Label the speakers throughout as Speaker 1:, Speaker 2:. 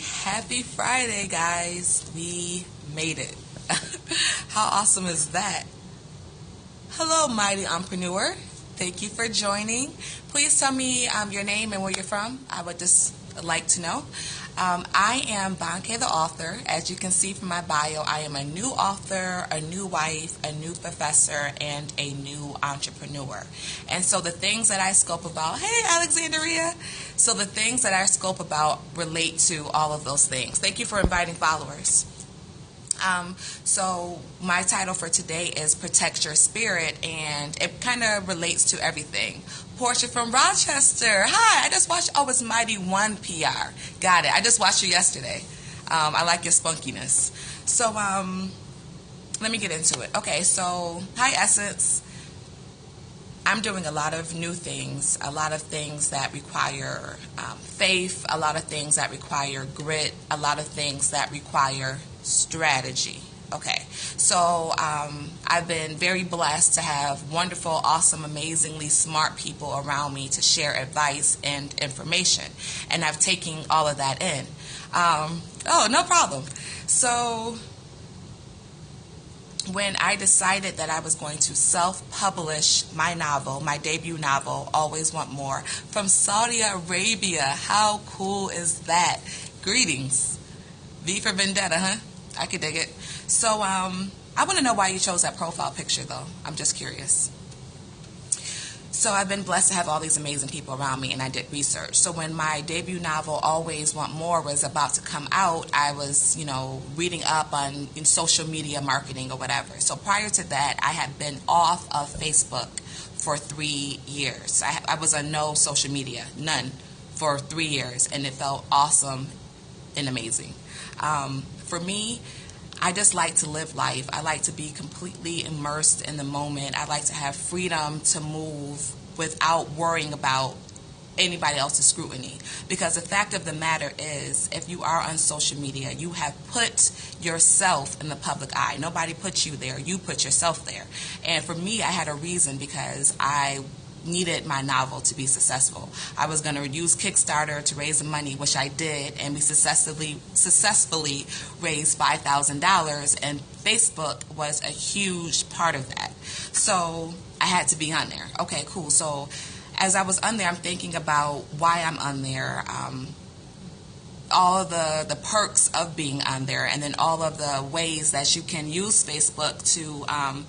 Speaker 1: Happy Friday, guys. We made it. How awesome is that? Hello, mighty entrepreneur. Thank you for joining. Please tell me your name and where you're from. I would just like to know. I am Bonke the author. As you can see from my bio, I am a new author, a new wife, a new professor, and a new entrepreneur. And so the things that I scope about, hey Alexandria, so the things that I scope about relate to all of those things. Thank you for inviting followers. So my title for today is Protect Your Spirit, and it kind of relates to everything. Portia from Rochester. Hi, I just watched, it's Mighty One PR. Got it. I just watched you yesterday. I like your spunkiness. So, let me get into it. Okay, so, hi Essence. I'm doing a lot of new things, a lot of things that require faith, a lot of things that require grit, a lot of things that require strategy. Okay, so I've been very blessed to have wonderful, awesome, amazingly smart people around me to share advice and information, and I've taken all of that in. No problem. So when I decided that I was going to self-publish my novel, my debut novel, Always Want More, from Saudi Arabia, how cool is that? Greetings. V for Vendetta, huh? I could dig it. So, I want to know why you chose that profile picture, though. I'm just curious. So I've been blessed to have all these amazing people around me, and I did research. So when my debut novel, Always Want More, was about to come out, I was, reading up on social media marketing or whatever. So prior to that, I had been off of Facebook for 3 years. I was on no social media, none, for 3 years, and it felt awesome and amazing. For me, I just like to live life. I like to be completely immersed in the moment. I like to have freedom to move without worrying about anybody else's scrutiny. Because the fact of the matter is, if you are on social media, you have put yourself in the public eye. Nobody put you there. You put yourself there. And for me, I had a reason because I needed my novel to be successful. I was going to use Kickstarter to raise the money, which I did, and we successfully raised $5,000, and Facebook was a huge part of that. So I had to be on there. Okay, cool. So as I was on there, I'm thinking about why I'm on there, all of the perks of being on there, and then all of the ways that you can use Facebook to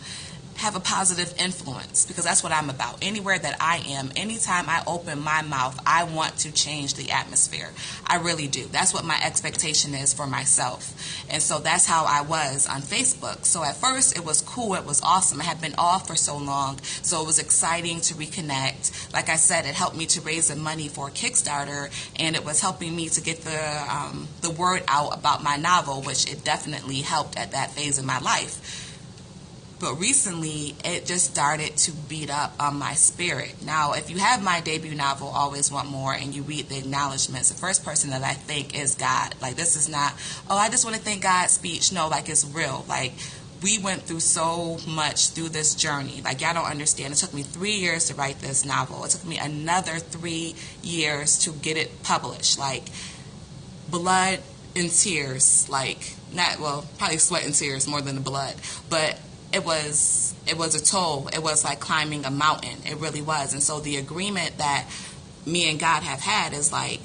Speaker 1: have a positive influence, because that's what I'm about. Anywhere that I am, anytime I open my mouth, I want to change the atmosphere. I really do. That's what my expectation is for myself. And so that's how I was on Facebook. So at first it was cool. It was awesome. I had been off for so long. So it was exciting to reconnect. Like I said, it helped me to raise the money for Kickstarter, and it was helping me to get the word out about my novel, which it definitely helped at that phase of my life. But recently, it just started to beat up on my spirit. Now, if you have my debut novel, Always Want More, and you read the acknowledgments, the first person that I think is God. Like, this is not, I just want to thank God speech. No, like, it's real. Like, we went through so much through this journey. Like, y'all don't understand. It took me 3 years to write this novel. It took me another 3 years to get it published. Like, blood and tears. Like, probably sweat and tears more than the blood. But it was a toll. It was like climbing a mountain. It really was. And so the agreement that me and God have had is like,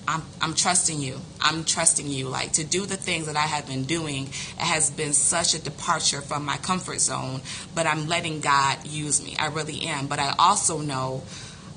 Speaker 1: I'm trusting you. I'm trusting you. Like, to do the things that I have been doing, it has been such a departure from my comfort zone, but I'm letting God use me. I really am. But I also know,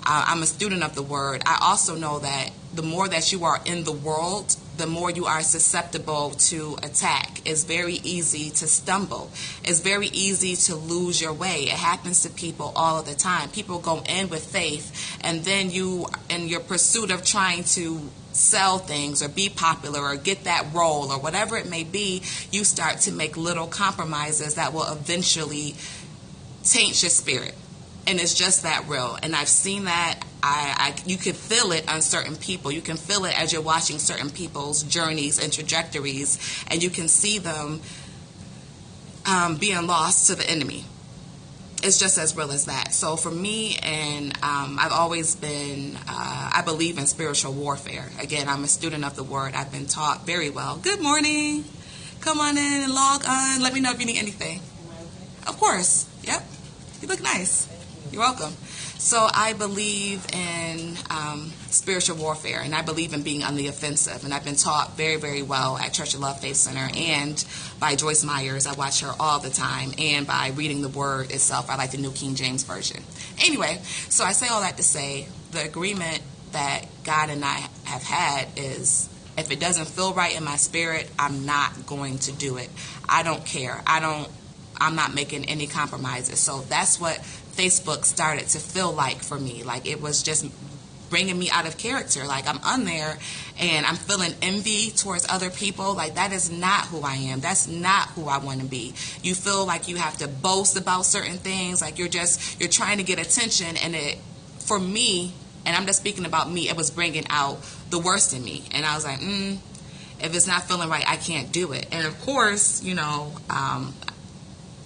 Speaker 1: I'm a student of the word. I also know that the more that you are in the world, the more you are susceptible to attack. It's very easy to stumble. It's very easy to lose your way. It happens to people all of the time. People go in with faith, and then you, in your pursuit of trying to sell things or be popular or get that role or whatever it may be, you start to make little compromises that will eventually taint your spirit. And it's just that real. And I've seen that. You can feel it on certain people. You can feel it as you're watching certain people's journeys and trajectories, and you can see them being lost to the enemy. it's just as real as that. So for me, and I've always been, I believe in spiritual warfare. Again, I'm a student of the Word. I've been taught very well. Good morning. Come on in and log on. Let me know if you need anything. Of course. Yep. You look nice. You're welcome. So I believe in spiritual warfare, and I believe in being on the offensive. And I've been taught very, very well at Church of Love Faith Center and by Joyce Myers. I watch her all the time, and by reading the Word itself. I like the New King James Version. Anyway, so I say all that to say the agreement that God and I have had is, if it doesn't feel right in my spirit, I'm not going to do it. I don't care. I'm not making any compromises. So that's what Facebook started to feel like for me. Like, it was just bringing me out of character. Like, I'm on there and I'm feeling envy towards other people. Like, that is not who I am. That's not who I want to be. You feel like you have to boast about certain things. Like, you're trying to get attention. And for me, and I'm just speaking about me, it was bringing out the worst in me. And I was like, if it's not feeling right, I can't do it. And of course,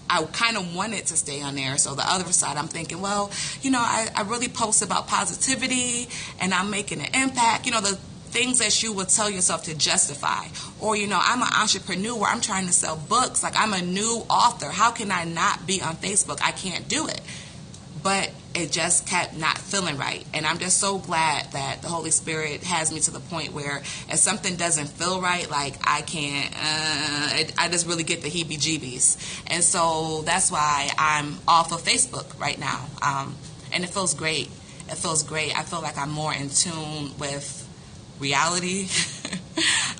Speaker 1: I kind of wanted to stay on there. So the other side, I'm thinking, well, I really post about positivity and I'm making an impact. The things that you would tell yourself to justify. Or, I'm an entrepreneur. I'm trying to sell books. Like, I'm a new author. How can I not be on Facebook? I can't do it. But it just kept not feeling right. And I'm just so glad that the Holy Spirit has me to the point where if something doesn't feel right, like, I can't, I just really get the heebie-jeebies. And so that's why I'm off of Facebook right now. And it feels great. It feels great. I feel like I'm more in tune with reality.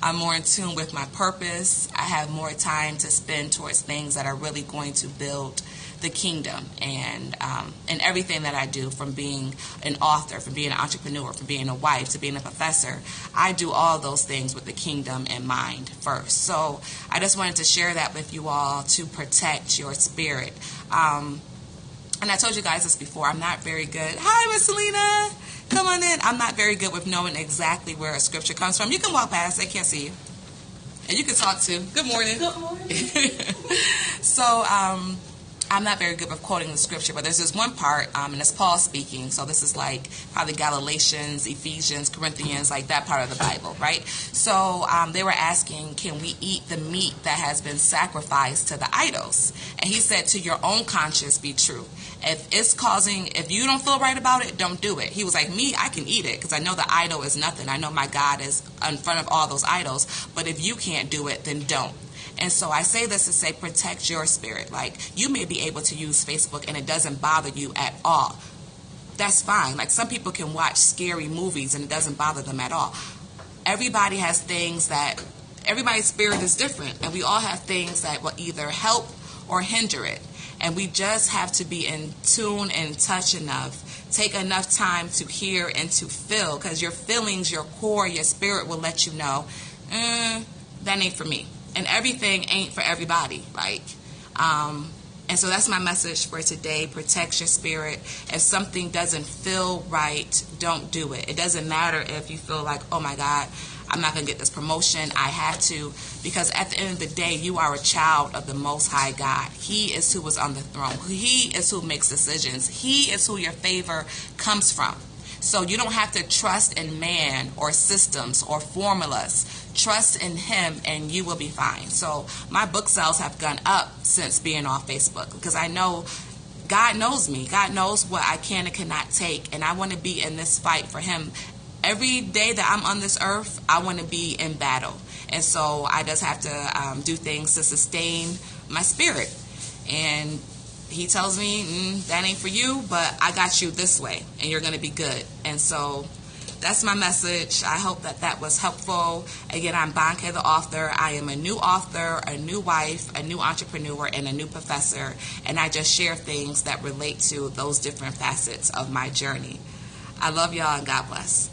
Speaker 1: I'm more in tune with my purpose. I have more time to spend towards things that are really going to build the kingdom, and everything that I do, from being an author, from being an entrepreneur, from being a wife, to being a professor, I do all those things with the kingdom in mind first. So I just wanted to share that with you all to protect your spirit. And I told you guys this before, I'm not very good. Hi, Miss Selena. Come on in. I'm not very good with knowing exactly where a scripture comes from. You can walk past. They can't see you. And you can talk too. Good morning.
Speaker 2: Good morning.
Speaker 1: So, I'm not very good with quoting the scripture, but there's this one part, and it's Paul speaking. So this is like probably Galatians, Ephesians, Corinthians, like that part of the Bible, right? So they were asking, can we eat the meat that has been sacrificed to the idols? And he said, to your own conscience be true. If you don't feel right about it, don't do it. He was like, me, I can eat it because I know the idol is nothing. I know my God is in front of all those idols. But if you can't do it, then don't. And so I say this to say, protect your spirit. Like, you may be able to use Facebook and it doesn't bother you at all. That's fine. Like, some people can watch scary movies and it doesn't bother them at all. Everybody has things that, everybody's spirit is different. And we all have things that will either help or hinder it. And we just have to be in tune and touch enough, take enough time to hear and to feel, because your feelings, your core, your spirit will let you know, that ain't for me. And everything ain't for everybody. And so that's my message for today. Protect your spirit. If something doesn't feel right, don't do it. It doesn't matter if you feel like, oh my God, I'm not going to get this promotion. I have to. Because at the end of the day, you are a child of the Most High God. He is who is on the throne. He is who makes decisions. He is who your favor comes from. So you don't have to trust in man or systems or formulas. Trust in him and you will be fine. So my book sales have gone up since being off Facebook, because I know God knows me. God knows what I can and cannot take. And I want to be in this fight for him. Every day that I'm on this earth, I want to be in battle. And so I just have to do things to sustain my spirit. And he tells me, that ain't for you, but I got you this way, and you're going to be good. And so that's my message. I hope that was helpful. Again, I'm Banke, the author. I am a new author, a new wife, a new entrepreneur, and a new professor. And I just share things that relate to those different facets of my journey. I love y'all, and God bless.